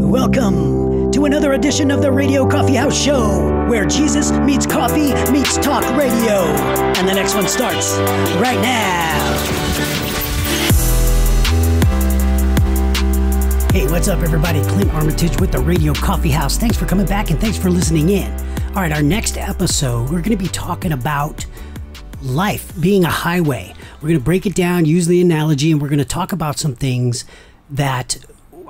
Welcome to another edition of the Radio Coffee House Show, where Jesus meets coffee meets talk radio. And the next one starts right now. Hey, what's up, everybody? Clint Armitage with the Radio Coffee House. Thanks for coming back and thanks for listening in. All right, our next episode, we're going to be talking about life being a highway. We're going to break it down, use the analogy, and we're going to talk about some things that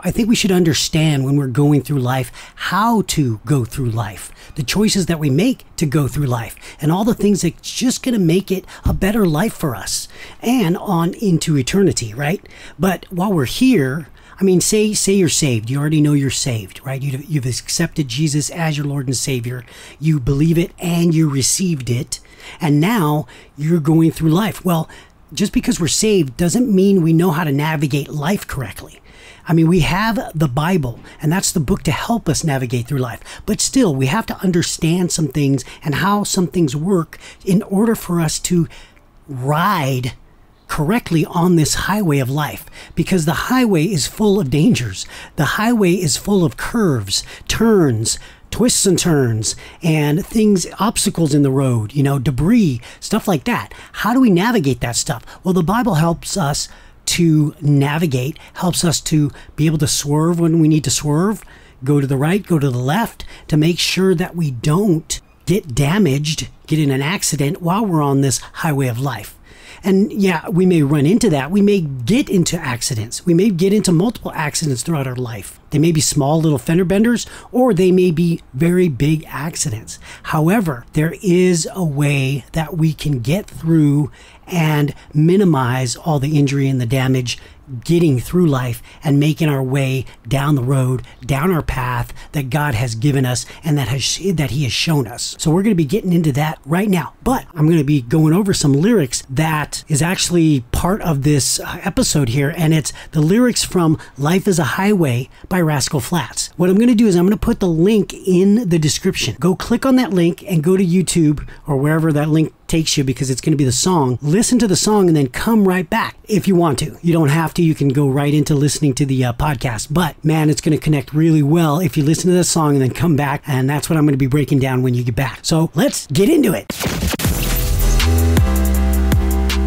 I think we should understand when we're going through life, how to go through life, the choices that we make to go through life, and all the things that's just going to make it a better life for us and on into eternity, right? But while we're here, I mean, say you're saved. You already know you're saved, right? You've accepted Jesus as your Lord and Savior. You believe it and you received it. And now you're going through life. Well, just because we're saved doesn't mean we know how to navigate life correctly. I mean, we have the Bible, and that's the book to help us navigate through life. But still, we have to understand some things and how some things work in order for us to ride correctly on this highway of life, because the highway is full of dangers. The highway is full of curves, turns, twists and turns, and things, obstacles in the road, debris, stuff like that. How do we navigate that stuff? Well, the Bible helps us to navigate, helps us to be able to swerve when we need to swerve, go to the right, go to the left, to make sure that we don't get damaged, get in an accident while we're on this highway of life. And yeah, we may run into that. We may get into accidents. We may get into multiple accidents throughout our life. They may be small little fender benders, or they may be very big accidents. However, there is a way that we can get through and minimize all the injury and the damage, getting through life and making our way down the road, down our path that God has given us and that He has shown us. So we're going to be getting into that right now. But I'm going to be going over some lyrics that is actually part of this episode here, and it's the lyrics from Life is a Highway by Rascal Flatts. What I'm going to do is I'm going to put the link in the description. Go click on that link and go to YouTube or wherever that link takes you, because it's going to be the song. Listen to the song and then come right back if you want to. You don't have to. You can go right into listening to the podcast. But man, it's going to connect really well if you listen to the song and then come back. And that's what I'm going to be breaking down when you get back. So let's get into it.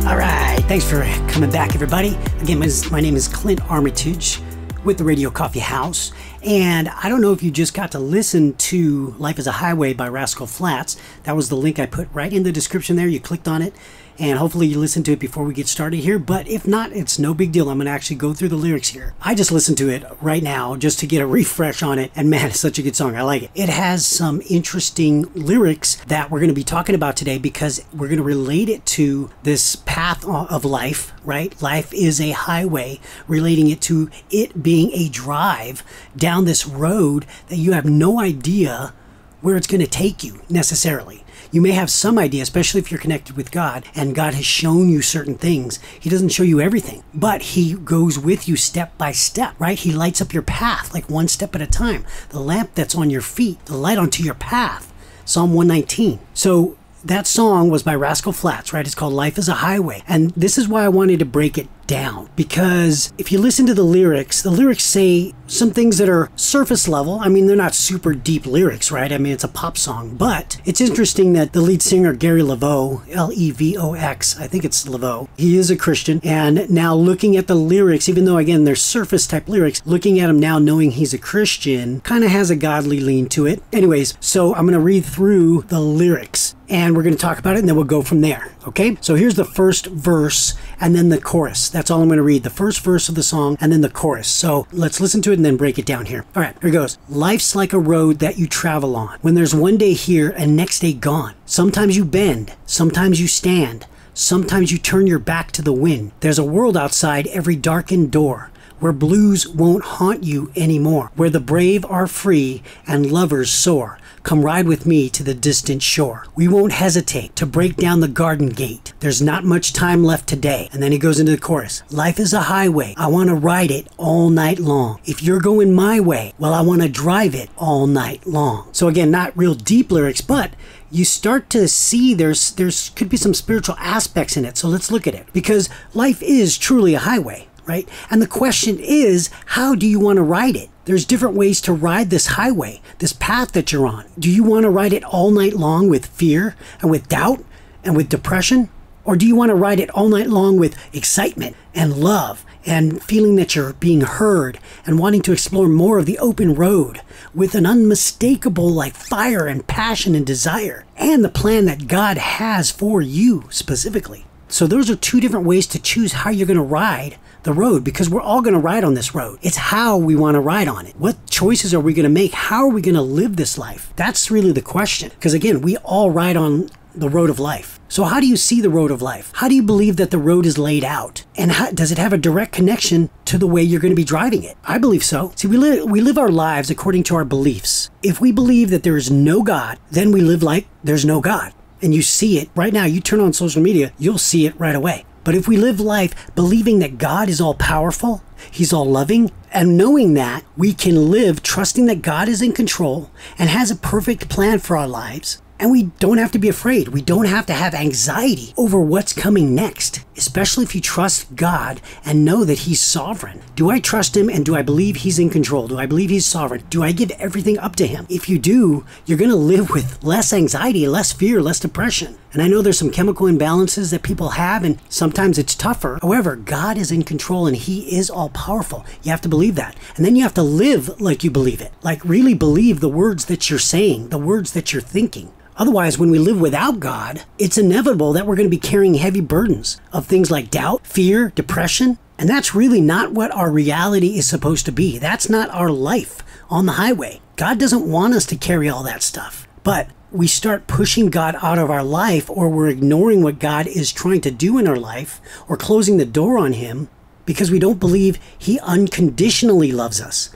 All right. Thanks for coming back, everybody. Again, my name is Clint Armitage with the Radio Coffee House. And I don't know if you just got to listen to Life is a Highway by Rascal Flatts. That was the link I put right in the description there. You clicked on it, and hopefully you listened to it before we get started here. But if not, it's no big deal. I'm going to actually go through the lyrics here. I just listened to it right now just to get a refresh on it. And man, it's such a good song. I like it. It has some interesting lyrics that we're going to be talking about today, because we're going to relate it to this path of life, right? Life is a highway, relating it to it being a drive down this road that you have no idea where it's going to take you necessarily. You may have some idea, especially if you're connected with God and God has shown you certain things. He doesn't show you everything, but He goes with you step by step, right? He lights up your path like one step at a time. The lamp that's on your feet, the light onto your path. Psalm 119. So that song was by Rascal Flatts, right? It's called Life is a Highway. And this is why I wanted to break it down, because if you listen to the lyrics say some things that are surface level. I mean, they're not super deep lyrics, right? I mean, it's a pop song, but it's interesting that the lead singer, Gary Levox, Levox, I think it's Levox, he is a Christian. And now looking at the lyrics, even though again, they're surface type lyrics, looking at him now knowing he's a Christian kind of has a godly lean to it. Anyways, so I'm going to read through the lyrics and we're going to talk about it and then we'll go from there. Okay, so here's the first verse and then the chorus. That's all I'm going to read. The first verse of the song and then the chorus. So let's listen to it and then break it down here. All right, here it goes. Life's like a road that you travel on, when there's one day here and next day gone. Sometimes you bend, sometimes you stand, sometimes you turn your back to the wind. There's a world outside every darkened door, where blues won't haunt you anymore, where the brave are free and lovers soar. Come ride with me to the distant shore. We won't hesitate to break down the garden gate. There's not much time left today. And then he goes into the chorus. Life is a highway. I want to ride it all night long. If you're going my way, well, I want to drive it all night long. So again, not real deep lyrics, but you start to see there's could be some spiritual aspects in it. So let's look at it, because life is truly a highway. right? And the question is, how do you want to ride it? There's different ways to ride this highway, this path that you're on. Do you want to ride it all night long with fear and with doubt and with depression? Or do you want to ride it all night long with excitement and love and feeling that you're being heard and wanting to explore more of the open road with an unmistakable like fire and passion and desire and the plan that God has for you specifically? So those are two different ways to choose how you're going to ride the road, because we're all going to ride on this road. It's how we want to ride on it. What choices are we going to make? How are we going to live this life? That's really the question. Because again, we all ride on the road of life. So how do you see the road of life? How do you believe that the road is laid out? And does it have a direct connection to the way you're going to be driving it? I believe so. See, we live our lives according to our beliefs. If we believe that there is no God, then we live like there's no God. And you see it right now. You turn on social media, you'll see it right away. But if we live life believing that God is all powerful, He's all loving, and knowing that, we can live trusting that God is in control and has a perfect plan for our lives. And we don't have to be afraid. We don't have to have anxiety over what's coming next, especially if you trust God and know that He's sovereign. Do I trust Him and do I believe He's in control? Do I believe He's sovereign? Do I give everything up to Him? If you do, you're going to live with less anxiety, less fear, less depression. And I know there's some chemical imbalances that people have, and sometimes it's tougher. However, God is in control and He is all powerful. You have to believe that. And then you have to live like you believe it. Like really believe the words that you're saying, the words that you're thinking. Otherwise, when we live without God, it's inevitable that we're going to be carrying heavy burdens of things like doubt, fear, depression. And that's really not what our reality is supposed to be. That's not our life on the highway. God doesn't want us to carry all that stuff. But we start pushing God out of our life, or we're ignoring what God is trying to do in our life, or closing the door on Him because we don't believe He unconditionally loves us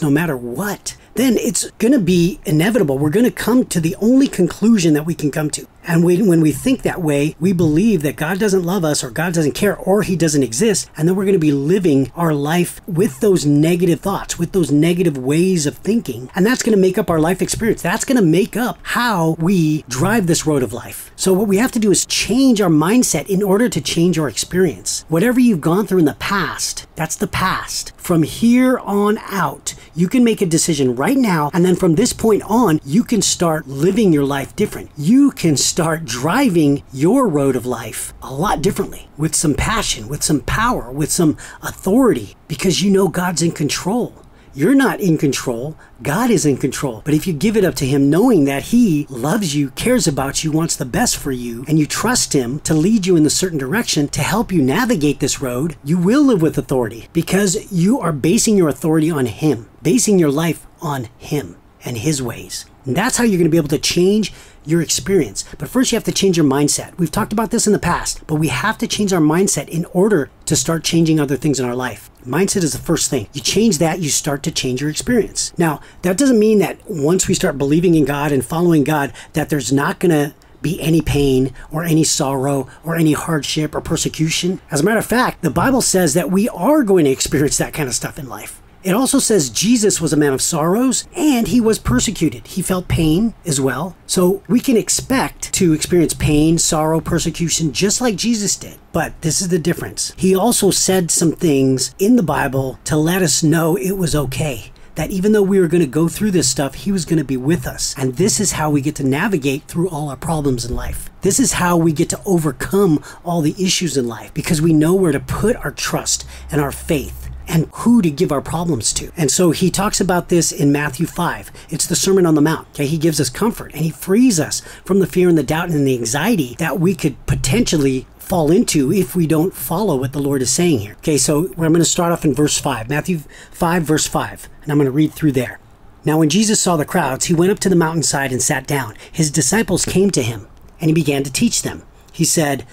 no matter what. Then it's going to be inevitable. We're going to come to the only conclusion that we can come to. And when we think that way, we believe that God doesn't love us, or God doesn't care, or He doesn't exist. And then we're going to be living our life with those negative thoughts, with those negative ways of thinking. And that's going to make up our life experience. That's going to make up how we drive this road of life. So what we have to do is change our mindset in order to change our experience. Whatever you've gone through in the past, that's the past. From here on out, you can make a decision right now. And then from this point on, you can start living your life different. You can start driving your road of life a lot differently, with some passion, with some power, with some authority, because you know God's in control. You're not in control. God is in control. But if you give it up to Him, knowing that He loves you, cares about you, wants the best for you, and you trust Him to lead you in a certain direction to help you navigate this road, you will live with authority, because you are basing your authority on Him, basing your life on Him and His ways. And that's how you're going to be able to change your experience. But first you have to change your mindset. We've talked about this in the past, but we have to change our mindset in order to start changing other things in our life. Mindset is the first thing. You change that, you start to change your experience. Now, that doesn't mean that once we start believing in God and following God, that there's not going to be any pain or any sorrow or any hardship or persecution. As a matter of fact, the Bible says that we are going to experience that kind of stuff in life. It also says Jesus was a man of sorrows and He was persecuted. He felt pain as well. So we can expect to experience pain, sorrow, persecution, just like Jesus did. But this is the difference. He also said some things in the Bible to let us know it was okay. That even though we were going to go through this stuff, He was going to be with us. And this is how we get to navigate through all our problems in life. This is how we get to overcome all the issues in life, because we know where to put our trust and our faith and who to give our problems to. And so He talks about this in Matthew 5. It's the Sermon on the Mount. Okay, He gives us comfort and He frees us from the fear and the doubt and the anxiety that we could potentially fall into if we don't follow what the Lord is saying here. Okay, so I'm going to start off in verse 5, Matthew 5, verse 5, and I'm going to read through there. Now when Jesus saw the crowds, He went up to the mountainside and sat down. His disciples came to Him, and He began to teach them. He said,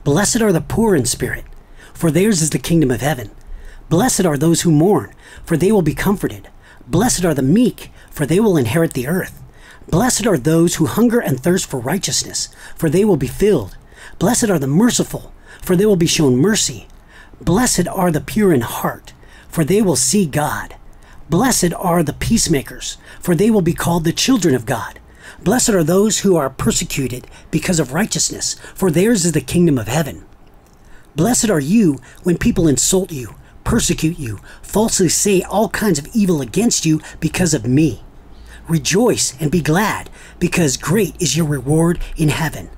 "Blessed are the poor in spirit, for theirs is the kingdom of heaven. Blessed are those who mourn, for they will be comforted. Blessed are the meek, for they will inherit the earth. Blessed are those who hunger and thirst for righteousness, for they will be filled. Blessed are the merciful, for they will be shown mercy. Blessed are the pure in heart, for they will see God. Blessed are the peacemakers, for they will be called the children of God. Blessed are those who are persecuted because of righteousness, for theirs is the kingdom of heaven. Blessed are you when people insult you, persecute you, falsely say all kinds of evil against you because of me. Rejoice and be glad, because great is your reward in heaven.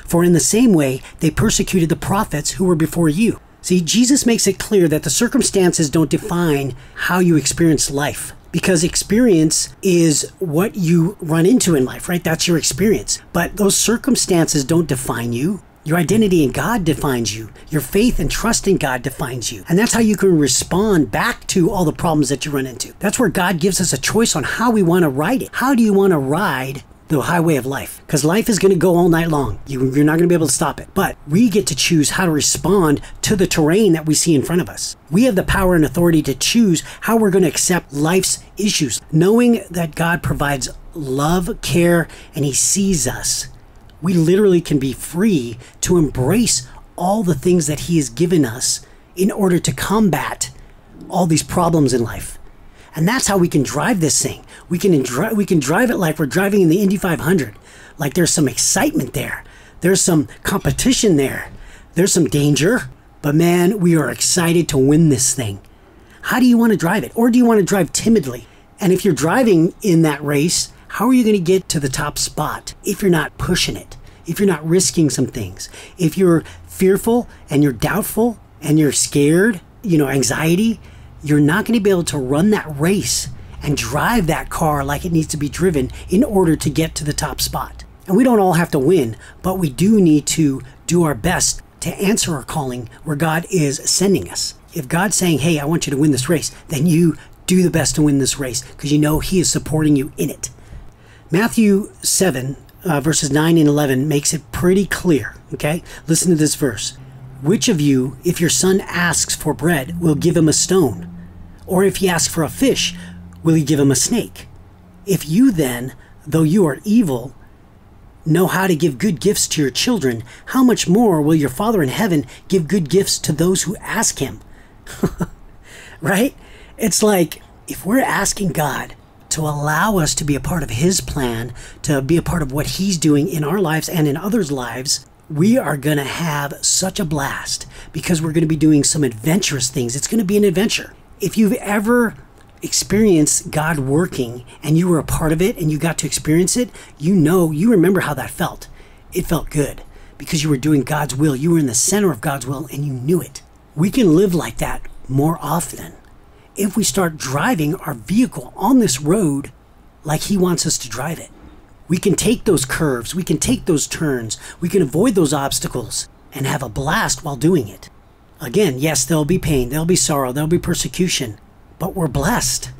For in the same way they persecuted the prophets who were before you. See, Jesus makes it clear that the circumstances don't define how you experience life. Because experience is what you run into in life, right? That's your experience. But those circumstances don't define you. Your identity in God defines you. Your faith and trust in God defines you. And that's how you can respond back to all the problems that you run into. That's where God gives us a choice on how we want to ride it. How do you want to ride the highway of life? Because life is going to go all night long. You're not going to be able to stop it. But we get to choose how to respond to the terrain that we see in front of us. We have the power and authority to choose how we're going to accept life's issues. Knowing that God provides love, care, and He sees us, we literally can be free to embrace all the things that He has given us in order to combat all these problems in life. And that's how we can drive this thing. We can drive it like we're driving in the Indy 500. Like there's some excitement there. There's some competition there. There's some danger. But man, we are excited to win this thing. How do you want to drive it? Or do you want to drive timidly? And if you're driving in that race, how are you going to get to the top spot if you're not pushing it? If you're not risking some things? If you're fearful and you're doubtful and you're scared, anxiety, you're not going to be able to run that race and drive that car like it needs to be driven in order to get to the top spot. And we don't all have to win, but we do need to do our best to answer our calling where God is sending us. If God's saying, hey, I want you to win this race, then you do the best to win this race because He is supporting you in it. Matthew 7, verses 9 and 11 makes it pretty clear, okay? Listen to this verse. Which of you, if your son asks for bread, will give him a stone? Or if he asks for a fish, will he give him a snake? If you then, though you are evil, know how to give good gifts to your children, how much more will your Father in heaven give good gifts to those who ask Him? Right? It's like, if we're asking God to allow us to be a part of His plan, to be a part of what He's doing in our lives and in others' lives, we are going to have such a blast because we're going to be doing some adventurous things. It's going to be an adventure. If you've ever experienced God working and you were a part of it and you got to experience it, you remember how that felt. It felt good because you were doing God's will. You were in the center of God's will and you knew it. We can live like that more often if we start driving our vehicle on this road like He wants us to drive it. We can take those curves, we can take those turns, we can avoid those obstacles and have a blast while doing it. Again, yes, there'll be pain, there'll be sorrow, there'll be persecution, but we're blessed.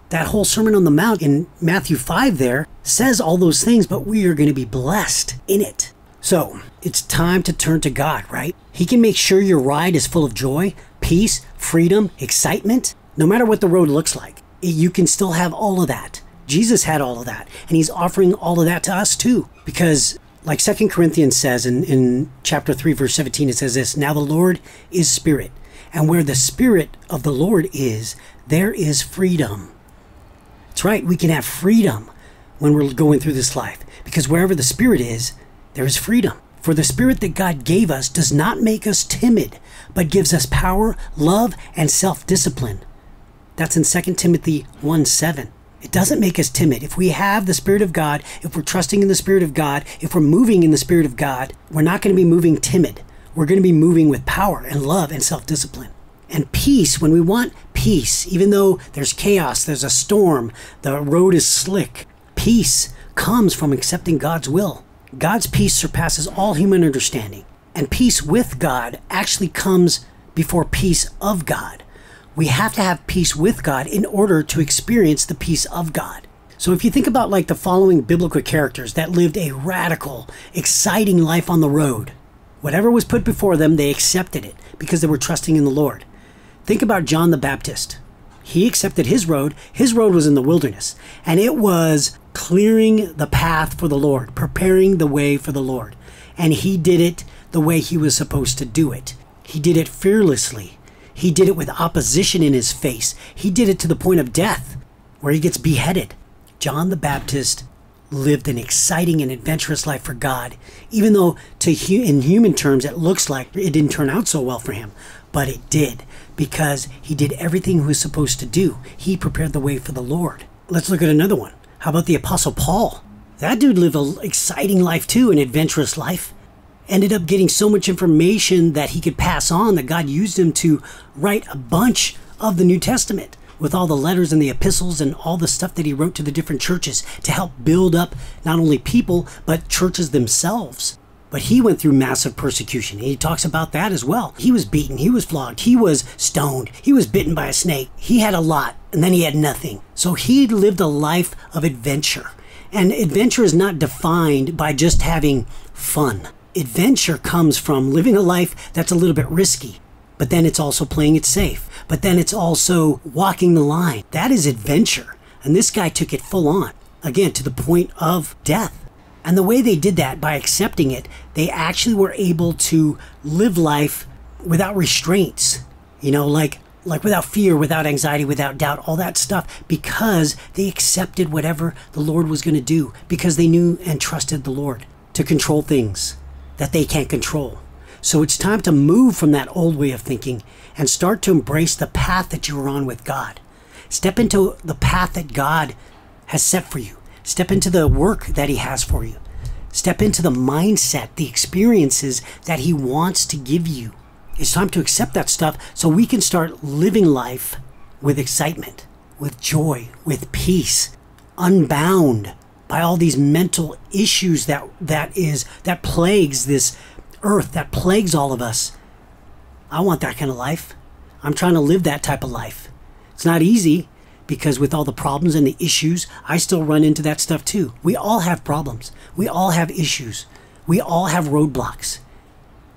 That whole Sermon on the Mount in Matthew 5 there says all those things, but we are going to be blessed in it. So it's time to turn to God, right? He can make sure your ride is full of joy, peace, freedom, excitement. No matter what the road looks like, you can still have all of that. Jesus had all of that, and He's offering all of that to us too. Because like 2 Corinthians says in chapter 3, verse 17, it says this, now the Lord is Spirit, and where the Spirit of the Lord is, there is freedom. That's right, we can have freedom when we're going through this life, because wherever the Spirit is, there is freedom. For the Spirit that God gave us does not make us timid, but gives us power, love, and self-discipline. That's in 2 Timothy 1:7. It doesn't make us timid. If we have the Spirit of God, if we're trusting in the Spirit of God, if we're moving in the Spirit of God, we're not going to be moving timid. We're going to be moving with power and love and self-discipline. And peace, when we want peace, even though there's chaos, there's a storm, the road is slick, peace comes from accepting God's will. God's peace surpasses all human understanding. And peace with God actually comes before peace of God. We have to have peace with God in order to experience the peace of God. So if you think about like the following biblical characters that lived a radical, exciting life on the road, whatever was put before them, they accepted it because they were trusting in the Lord. Think about John the Baptist. He accepted his road. His road was in the wilderness, and it was clearing the path for the Lord, preparing the way for the Lord. And he did it the way he was supposed to do it. He did it fearlessly. He did it with opposition in his face. He did it to the point of death, where he gets beheaded. John the Baptist lived an exciting and adventurous life for God, even though in human terms it looks like it didn't turn out so well for him. But it did, because he did everything he was supposed to do. He prepared the way for the Lord. Let's look at another one. How about the Apostle Paul? That dude lived an exciting life too, an adventurous life. Ended up getting so much information that he could pass on that God used him to write a bunch of the New Testament, with all the letters and the epistles and all the stuff that he wrote to the different churches to help build up not only people, but churches themselves. But he went through massive persecution. He talks about that as well. He was beaten, he was flogged, he was stoned, he was bitten by a snake. He had a lot, and then he had nothing. So he lived a life of adventure. And adventure is not defined by just having fun. Adventure comes from living a life that's a little bit risky, but then it's also playing it safe. But then it's also walking the line. That is adventure. And this guy took it full on, again, to the point of death. And the way they did that, by accepting it, they actually were able to live life without restraints, like without fear, without anxiety, without doubt, all that stuff, because they accepted whatever the Lord was going to do, because they knew and trusted the Lord to control things that they can't control. So it's time to move from that old way of thinking and start to embrace the path that you are on with God. Step into the path that God has set for you. Step into the work that he has for you. Step into the mindset, the experiences that he wants to give you. It's time to accept that stuff so we can start living life with excitement, with joy, with peace, unbound by all these mental issues that plagues this earth, that plagues all of us. I want that kind of life. I'm trying to live that type of life. It's not easy, because with all the problems and the issues, I still run into that stuff too. We all have problems. We all have issues. We all have roadblocks.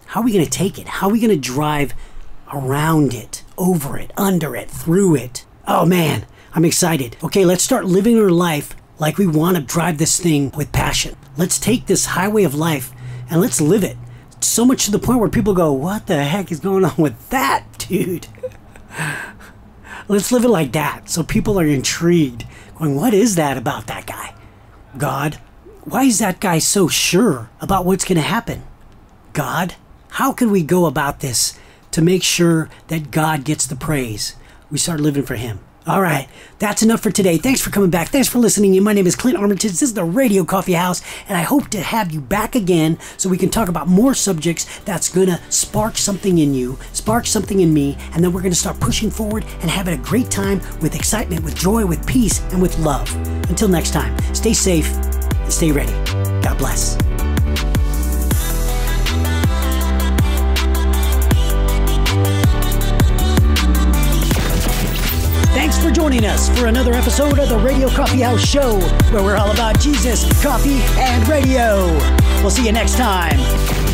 How are we going to take it? How are we going to drive around it, over it, under it, through it? Oh man, I'm excited. Okay, let's start living our life like we want to drive this thing with passion. Let's take this highway of life and let's live it. So much to the point where people go, what the heck is going on with that, dude? Let's live it like that, so people are intrigued, going, what is that about that guy? God, why is that guy so sure about what's going to happen? God, how can we go about this to make sure that God gets the praise? We start living for him. All right, that's enough for today. Thanks for coming back. Thanks for listening. My name is Clint Armitage. This is the Radio Coffee House, and I hope to have you back again so we can talk about more subjects that's going to spark something in you, spark something in me, and then we're going to start pushing forward and having a great time with excitement, with joy, with peace, and with love. Until next time, stay safe and stay ready. God bless. Thanks for joining us for another episode of the Radio Coffee House Show, where we're all about Jesus, coffee, and radio. We'll see you next time.